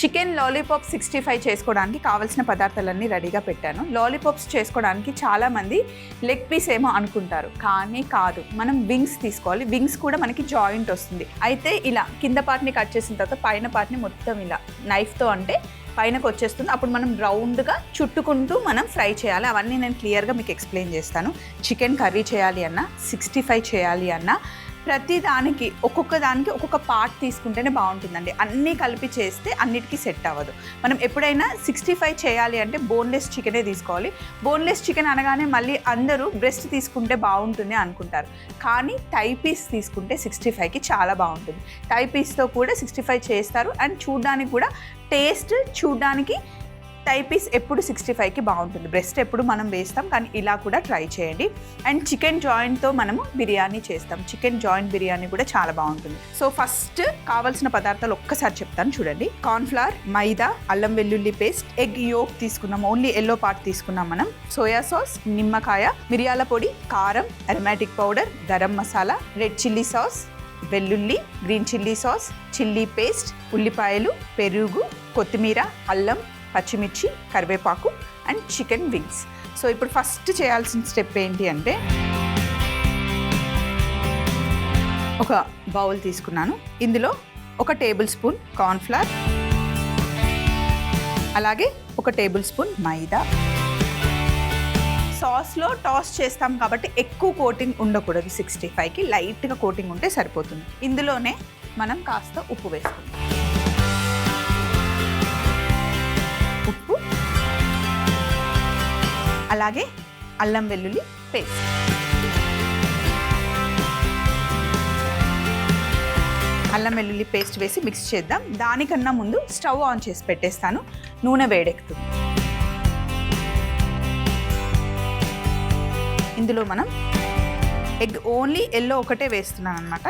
Chicken lollipop 65 చేసుకోవడానికి కావాల్సిన పదార్థాలన్నీ రెడీగా పెట్టాను. లాలీపాప్స్ చేసుకోవడానికి చాలామంది లెగ్ పీస్ ఏమో అనుకుంటారు, కానీ కాదు. మనం వింగ్స్ తీసుకోవాలి. వింగ్స్ కూడా మనకి జాయింట్ వస్తుంది. అయితే ఇలా కింద పార్ట్ని కట్ చేసిన తర్వాత పైన పార్ట్ని మొత్తం ఇలా నైఫ్తో అంటే పైనకు వచ్చేస్తుంది. అప్పుడు మనం రౌండ్గా చుట్టుకుంటూ మనం ఫ్రై చేయాలి. అవన్నీ నేను క్లియర్గా మీకు ఎక్స్ప్లెయిన్ చేస్తాను. చికెన్ కర్రీ చేయాలి అన్నా, 65 చేయాలి అన్నా, ప్రతి దానికి ఒక్కొక్క దానికి ఒక్కొక్క పార్ట్ తీసుకుంటేనే బాగుంటుందండి. అన్నీ కలిపి చేస్తే అన్నిటికీ సెట్ అవ్వదు. మనం ఎప్పుడైనా 65 చేయాలి అంటే బోన్లెస్ చికెనే తీసుకోవాలి. బోన్లెస్ చికెన్ అనగానే మళ్ళీ అందరూ బ్రెస్ట్ తీసుకుంటే బాగుంటుంది అనుకుంటారు, కానీ థై పీస్ తీసుకుంటే 65కి చాలా బాగుంటుంది. థై పీస్తో కూడా 65 చేస్తారు. అండ్ చూడడానికి కూడా టేస్ట్ చూడడానికి థై పీస్ ఎప్పుడు 65కి బాగుంటుంది. బ్రెస్ట్ ఎప్పుడు మనం వేస్తాం, కానీ ఇలా కూడా ట్రై చేయండి. అండ్ చికెన్ జాయింట్తో మనము బిర్యానీ చేస్తాం. చికెన్ జాయింట్ బిర్యానీ కూడా చాలా బాగుంటుంది. సో ఫస్ట్ కావాల్సిన పదార్థాలు ఒక్కసారి చెప్తాను చూడండి. కార్న్ఫ్లవర్, మైదా, అల్లం వెల్లుల్లి పేస్ట్, ఎగ్ యోక్ తీసుకున్నాం, ఓన్లీ ఎల్లో పార్ట్ తీసుకున్నాం మనం, సోయా సాస్, నిమ్మకాయ, మిరియాల పొడి, కారం, aromatic powder, garam masala, red chilli sauce, వెల్లుల్లి, green chilli sauce, chilli paste, ఉల్లిపాయలు, పెరుగు, కొత్తిమీర, అల్లం, పచ్చిమిర్చి, కరివేపాకు అండ్ చికెన్ వింగ్స్. సో ఇప్పుడు ఫస్ట్ చేయాల్సిన స్టెప్ ఏంటి అంటే, ఒక బౌల్ తీసుకున్నాను. ఇందులో 1 టేబుల్ స్పూన్ కార్న్ఫ్లవర్, అలాగే 1 టేబుల్ స్పూన్ మైదా. సాస్లో టాస్ చేస్తాం కాబట్టి ఎక్కువ కోటింగ్ ఉండకూడదు. 65కి లైట్గా కోటింగ్ ఉంటే సరిపోతుంది. ఇందులోనే మనం కాస్త ఉప్పు వేసుకుందాం. ఉప్పు, అలాగే అల్లం వెల్లుల్లి పేస్ట్. అల్లం వెల్లుల్లి పేస్ట్ వేసి మిక్స్ చేద్దాం. దానికన్నా ముందు స్టవ్ ఆన్ చేసి పెట్టేస్తాను. నూనె వేడెక్కుతుంది. ఇందులో మనం ఎగ్ ఓన్లీ ఎల్లో ఒకటే వేస్తున్నాను అనమాట.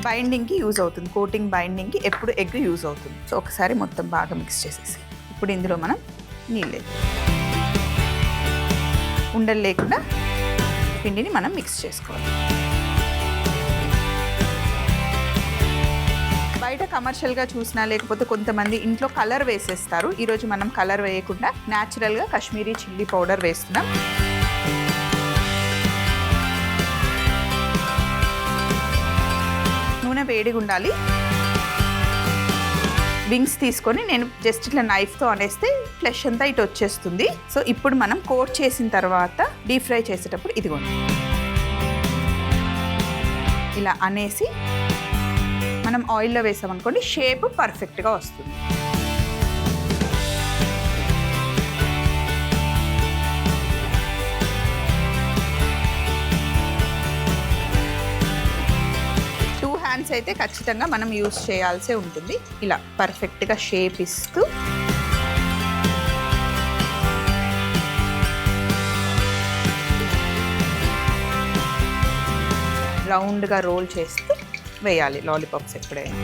బైండింగ్కి యూజ్ అవుతుంది, కోటింగ్ బైండింగ్కి ఎప్పుడు ఎగ్ యూజ్ అవుతుంది. సో ఒకసారి మొత్తం బాగా మిక్స్ చేసేసి ఇప్పుడు ఇందులో మనం నీళ్ళు ఉండలు లేకుండా పిండిని మనం మిక్స్ చేసుకోవాలి. బయట కమర్షియల్గా చూసినా లేకపోతే కొంతమంది ఇంట్లో కలర్ వేసేస్తారు. ఈరోజు మనం కలర్ వేయకుండా న్యాచురల్గా కాశ్మీరీ చిల్లీ పౌడర్ వేస్తున్నాం. నూనె వేడిగా ఉండాలి. వింగ్స్ తీసుకొని నేను జస్ట్ ఇట్లా నైఫ్తో అనేస్తే ఫ్లెష్ అంతా ఇటు వచ్చేస్తుంది. సో ఇప్పుడు మనం కోట్ చేసిన తర్వాత డీప్ ఫ్రై చేసేటప్పుడు ఇదిగోండి ఇలా అనేసి మనం ఆయిల్లో వేసామనుకోండి, షేప్ పర్ఫెక్ట్గా వస్తుంది. హ్యాండ్స్ అయితే ఖచ్చితంగా మనం యూజ్ చేయాల్సే ఉంటుంది. ఇలా పర్ఫెక్ట్గా షేప్ ఇస్తూ రౌండ్గా రోల్ చేస్తూ వేయాలి లాలీపాప్స్. ఎప్పుడైనా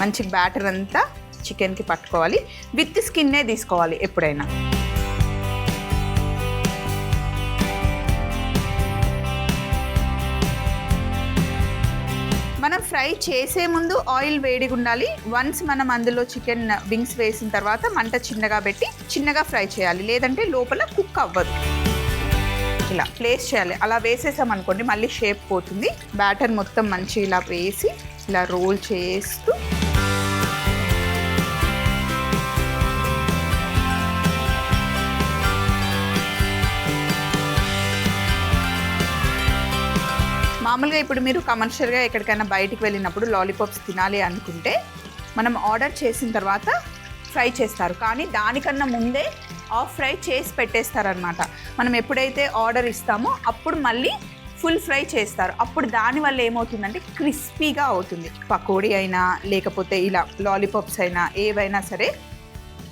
మంచి బ్యాటర్ అంతా చికెన్కి పట్టుకోవాలి. విత్ స్కిన్నే తీసుకోవాలి ఎప్పుడైనా. మనం ఫ్రై చేసే ముందు ఆయిల్ వేడిగా ఉండాలి. వన్స్ మనం అందులో చికెన్ వింగ్స్ వేసిన తర్వాత మంట చిన్నగా పెట్టి చిన్నగా ఫ్రై చేయాలి, లేదంటే లోపల కుక్ అవ్వదు. ఇలా ప్లేస్ చేయాలి. అలా వేసేసామనుకోండి మళ్ళీ షేప్ పోతుంది. బ్యాటర్ మొత్తం మంచి ఇలా వేసి ఇలా రోల్ చేస్తూ మామూలుగా ఇప్పుడు మీరు కమర్షియల్గా ఎక్కడికైనా బయటికి వెళ్ళినప్పుడు లాలీపాప్స్ తినాలి అనుకుంటే మనం ఆర్డర్ చేసిన తర్వాత ఫ్రై చేస్తారు, కానీ దానికన్నా ముందే ఆఫ్ ఫ్రై చేసి పెట్టేస్తారనమాట. మనం ఎప్పుడైతే ఆర్డర్ ఇస్తామో అప్పుడు మళ్ళీ ఫుల్ ఫ్రై చేస్తారు. అప్పుడు దానివల్ల ఏమవుతుందంటే క్రిస్పీగా అవుతుంది. పకోడీ అయినా లేకపోతే ఇలా లాలీపాప్స్ అయినా ఏవైనా సరే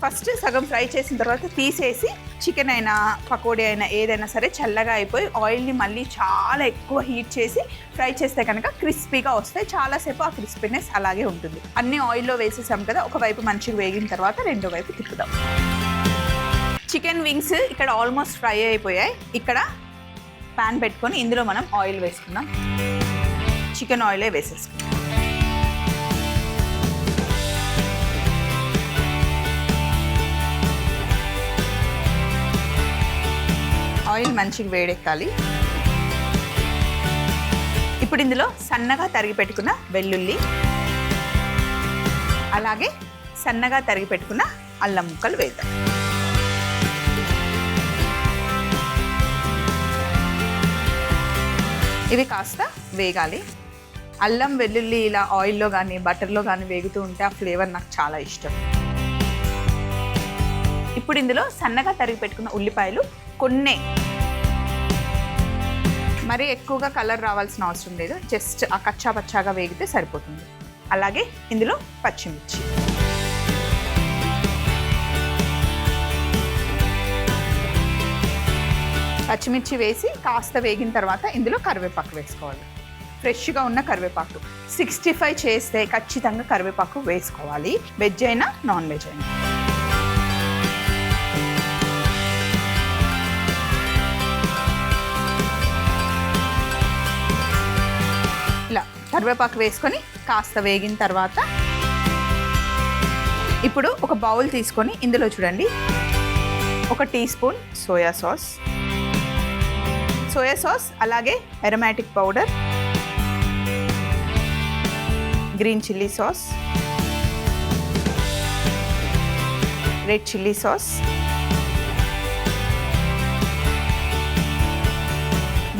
ఫస్ట్ సగం ఫ్రై చేసిన తర్వాత తీసేసి చికెన్ అయినా పకోడీ అయినా ఏదైనా సరే చల్లగా అయిపోయి ఆయిల్ని మళ్ళీ చాలా ఎక్కువ హీట్ చేసి ఫ్రై చేస్తే కనుక క్రిస్పీగా వస్తాయి. చాలాసేపు ఆ క్రిస్పీనెస్ అలాగే ఉంటుంది. అన్నీ ఆయిల్లో వేసేసాం కదా, ఒకవైపు మంచిగా వేగిన తర్వాత రెండో వైపు తిప్పుదాం. చికెన్ వింగ్స్ ఇక్కడ ఆల్మోస్ట్ ఫ్రై అయిపోయాయి. ఇక్కడ ప్యాన్ పెట్టుకొని ఇందులో మనం ఆయిల్ వేసుకుందాం. చికెన్ ఆయిలే వేసేసుకుందాం. ఆయిల్ మంచిగా వేడెక్కాలి. ఇప్పుడు ఇందులో సన్నగా తరిగి పెట్టుకున్న వెల్లుల్లి, అలాగే సన్నగా తరిగి పెట్టుకున్న అల్లం ముక్కలు వేద్దాం. ఇవి కాస్త వేగాలి. అల్లం వెల్లుల్లి ఇలా ఆయిల్లో కానీ బటర్లో కానీ వేగుతూ ఉంటే ఆ ఫ్లేవర్ నాకు చాలా ఇష్టం. ఇప్పుడు ఇందులో సన్నగా తరిగి పెట్టుకున్న ఉల్లిపాయలు కొన్నే, మరీ ఎక్కువగా కలర్ రావాల్సిన అవసరం లేదు, జస్ట్ ఆ కచ్చా పచ్చాగా వేగితే సరిపోతుంది. అలాగే ఇందులో పచ్చిమిర్చి, పచ్చిమిర్చి వేసి కాస్త వేగిన తర్వాత ఇందులో కరివేపాకు వేసుకోవాలి. ఫ్రెష్గా ఉన్న కరివేపాకు. 65 చేస్తే ఖచ్చితంగా కరివేపాకు వేసుకోవాలి, వెజ్ అయినా నాన్ వెజ్ అయినా. ఇలా కరివేపాకు వేసుకొని కాస్త వేగిన తర్వాత ఇప్పుడు ఒక బౌల్ తీసుకొని ఇందులో చూడండి 1 టీ స్పూన్ సోయా సాస్, అలాగే aromatic powder, green chilli sauce, red chilli sauce,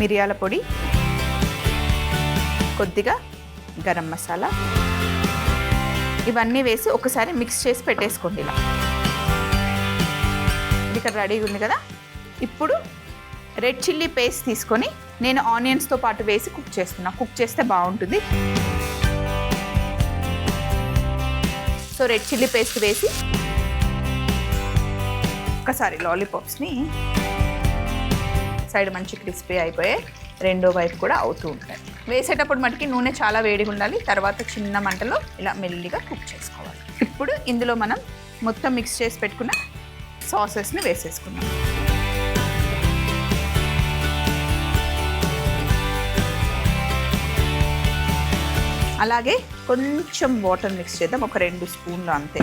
మిరియాల పొడి, కొద్దిగా గరం మసాలా, ఇవన్నీ వేసి ఒకసారి మిక్స్ చేసి పెట్టేసుకోండి. ఇలా ఇది ఇక్కడ రెడీగా ఉంది కదా. ఇప్పుడు రెడ్ చిల్లీ పేస్ట్ తీసుకొని నేను ఆనియన్స్తో పాటు వేసి కుక్ చేస్తున్నా. కుక్ చేస్తే బాగుంటుంది. సో రెడ్ చిల్లీ పేస్ట్ వేసి ఒకసారి లాలీపాప్స్ని సైడ్ మంచి క్రిస్పీ అయిపోయాయి, రెండో వైపు కూడా అవుతూ ఉంటాయి. వేసేటప్పుడు మటుకి నూనె చాలా వేడిగా ఉండాలి, తర్వాత చిన్న మంటలో ఇలా మెల్లిగా కుక్ చేసుకోవాలి. ఇప్పుడు ఇందులో మనం మొత్తం మిక్స్ చేసి పెట్టుకున్న సాసెస్ని వేసేసుకున్నాం. అలాగే కొంచెం వాటర్ మిక్స్ చేద్దాం, ఒక 2 స్పూన్లు అంతే.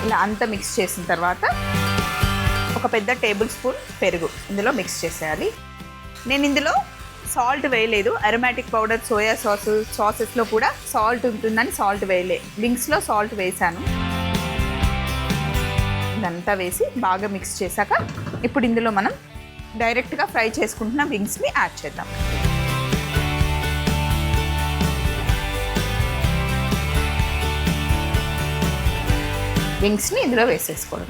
ఇలా అంతా మిక్స్ చేసిన తర్వాత ఒక పెద్ద టేబుల్ స్పూన్ పెరుగు ఇందులో మిక్స్ చేసేయాలి. నేను ఇందులో సాల్ట్ వేయలేదు, అరోమాటిక్ పౌడర్, సోయా సాసెస్లో కూడా సాల్ట్ ఉంటుందని సాల్ట్ వేయలే, వింగ్స్లో సాల్ట్ వేసాను. ఇదంతా వేసి బాగా మిక్స్ చేశాక ఇప్పుడు ఇందులో మనం డైరెక్ట్గా ఫ్రై చేసుకుంటున్న వింగ్స్ని యాడ్ చేద్దాం. వింగ్స్ని ఇందులో వేసేసుకోవడం.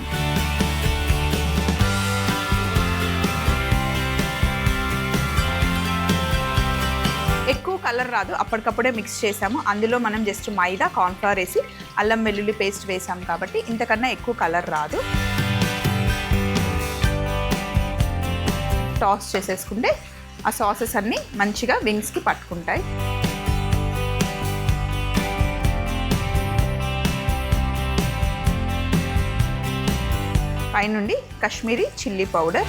ఎక్కువ కలర్ రాదు, అప్పటికప్పుడే మిక్స్ చేసాము. అందులో మనం జస్ట్ మైదా, కార్న్ఫ్లవర్ వేసి అల్లం వెల్లుల్లి పేస్ట్ వేసాము కాబట్టి ఇంతకన్నా ఎక్కువ కలర్ రాదు. టాస్ చేసేసుకుంటే ఆ సాసెస్ అన్నీ మంచిగా వింగ్స్కి పట్టుకుంటాయి. పైనుండి కాశ్మీరీ చిల్లీ పౌడర్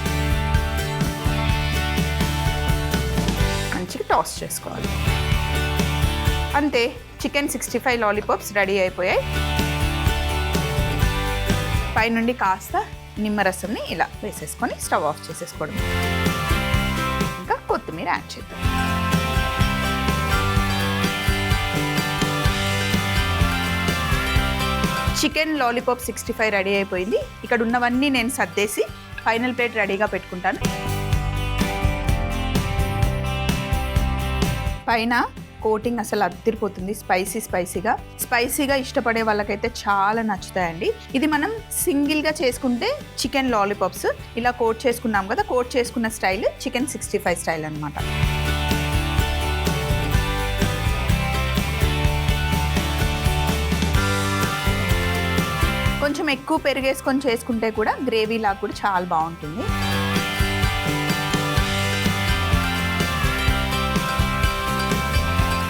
మంచిగా టాస్ చేసుకోవాలి. అంతే, చికెన్ 65 లాలీపాప్స్ రెడీ అయిపోయాయి. పైనుండి కాస్త నిమ్మరసంని ఇలా వేసేసుకొని స్టవ్ ఆఫ్ చేసేసుకోవడం. ఇంకా కొత్తిమీర యాడ్ చేద్దాం. చికెన్ లాలీపాప్ 65 రెడీ అయిపోయింది. ఇక్కడ ఉన్నవన్నీ నేను సర్దేసి ఫైనల్ ప్లేట్ రెడీగా పెట్టుకుంటాను. పైన కోటింగ్ అసలు అదిరిపోతుంది, స్పైసీగా ఇష్టపడే వాళ్ళకైతే చాలా నచ్చుతాయండి. ఇది మనం సింగిల్గా చేసుకుంటే చికెన్ లాలీపాప్స్, ఇలా కోట్ చేసుకున్నాం కదా, కోట్ చేసుకున్న స్టైల్ చికెన్ 65 స్టైల్ అనమాట. కొంచెం ఎక్కువ పెరిగేసుకొని చేసుకుంటే కూడా గ్రేవీ లాగా కూడా చాలా బాగుంటుంది.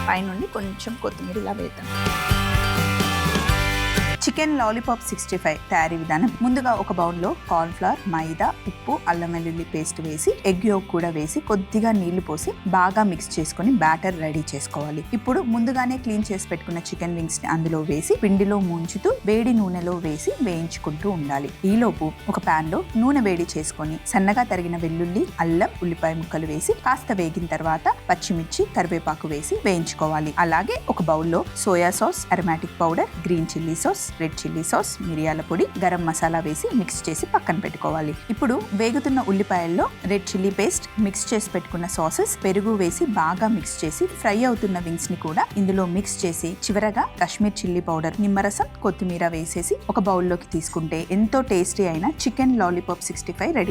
పైనుండి కొంచెం కొత్తిమీర ఇలా వేద్దాం. చికెన్ లాలీపాప్ 65 తయారీ విధానం. ముందుగా ఒక బౌల్లో కార్న్ ఫ్లవర్, మైదా, ఉప్పు, అల్లం వెల్లుల్లి పేస్ట్ వేసి ఎగ్ యోక్ కూడా వేసి కొద్దిగా నీళ్లు పోసి బాగా మిక్స్ చేసుకొని బ్యాటర్ రెడీ చేసుకోవాలి. ఇప్పుడు ముందుగానే క్లీన్ చేసి పెట్టుకున్న చికెన్ వింగ్స్ ని అందులో వేసి పిండిలో ముంచుతూ వేడి నూనెలో వేసి వేయించుకుంటూ ఉండాలి. ఈలోపు ఒక పాన్ లో నూనె వేడి చేసుకొని సన్నగా తరిగిన వెల్లుల్లి, అల్లం, ఉల్లిపాయ ముక్కలు వేసి కాస్త వేగిన తర్వాత పచ్చిమిర్చి, కరివేపాకు వేసి వేయించుకోవాలి. అలాగే ఒక బౌల్లో soya sauce, aromatic powder, green chilli sauce, red chilli sauce, మిరియాల పొడి, గరం మసాలా వేసి మిక్స్ చేసి పక్కన పెట్టుకోవాలి. ఇప్పుడు వేగుతున్న ఉల్లిపాయల్లో రెడ్ చిల్లీ పేస్ట్, మిక్స్ చేసి పెట్టుకున్న సాసెస్, పెరుగు వేసి బాగా మిక్స్ చేసి ఫ్రై అవుతున్న వింగ్స్ ని కూడా ఇందులో మిక్స్ చేసి చివరగా కాశ్మీర్ చిల్లీ పౌడర్, నిమ్మరసం, కొత్తిమీర వేసేసి ఒక బౌల్లోకి తీసుకుంటే ఎంతో టేస్టీ అయిన చికెన్ లాలీపాప్ 65 రెడీ.